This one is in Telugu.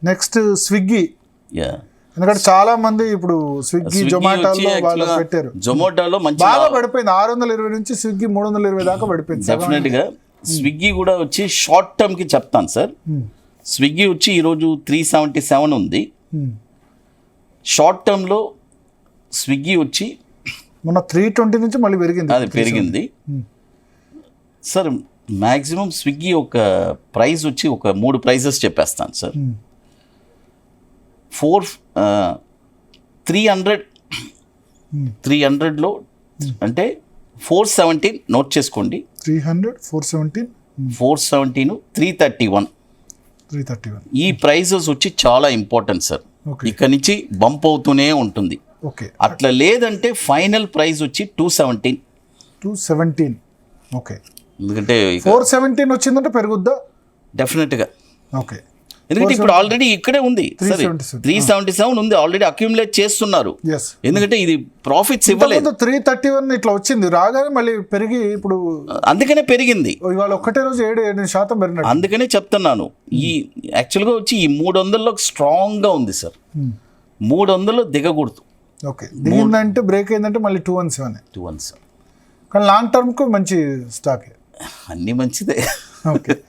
నెక్స్ట్ స్విగ్గీ, యా ఎందుకంటే చాలా మంది ఇప్పుడు స్విగ్గీ జొమాటోలో వాళ్ళు పెట్టారు. జొమాటోలో మంచి బాగా పడిపోయింది, 620 నుంచి స్విగ్గీ 320 దాకా పడిపోయింది. డెఫినెట్ గా స్విగ్గీ కూడా వచ్చి షార్ట్ టర్మ్ కి చెప్తాను సార్. స్విగ్గీ వచ్చి ఈరోజు 377 ఉంది. షార్ట్ టర్మ్ లో స్విగ్గీ వచ్చి మొన్న 320 నుంచి మళ్ళీ పెరిగింది. అది పెరిగింది సార్. మ్యాక్సిమం స్విగ్గీ ఒక ప్రైస్ వచ్చి ఒక 3 ప్రైజెస్ చెప్పేస్తాను సార్. 300లో అంటే 417 నోట్ చేసుకోండి. 300, 417, 417, 331 ఈ ప్రైజెస్ వచ్చి చాలా ఇంపార్టెంట్ సార్. ఇక్కడ నుంచి బంప్ అవుతూనే ఉంటుంది. ఓకే, అట్లా లేదంటే ఫైనల్ ప్రైస్ వచ్చి 217. ఓకే, ఎందుకంటే 417 వచ్చిందంటే పెరుగుద్దా? డెఫినెట్గా. ఓకే, ఎందుకంటే ఇప్పుడు ఆల్రెడీ ఇక్కడే ఉంది. 377 ఉంది, ఆల్రెడీ అక్యూములేట్ చేస్తున్నారు. yes, ఎందుకంటే ఇది ప్రాఫిట్స్ ఇవ్వలేదు. 331 ఇట్లా వచ్చింది, రాగానే మళ్ళీ పెరిగి ఇప్పుడు అందుకనే పెరిగింది. ఇవాళ ఒక్కటే రోజు 7% పెరిగినట్టు. అందుకనే చెప్తున్నాను. ఈ యాక్చువల్గా వచ్చి ఈ 300లో స్ట్రాంగ్గా ఉంది సార్. 300లో దిగకూడదు. ఓకే, దిగిందంటే బ్రేక్ అయిందంటే మళ్ళీ 217. సార్ కానీ లాంగ్ టర్మ్కు మంచి స్టాక్. అన్నీ మంచిదే. ఓకే.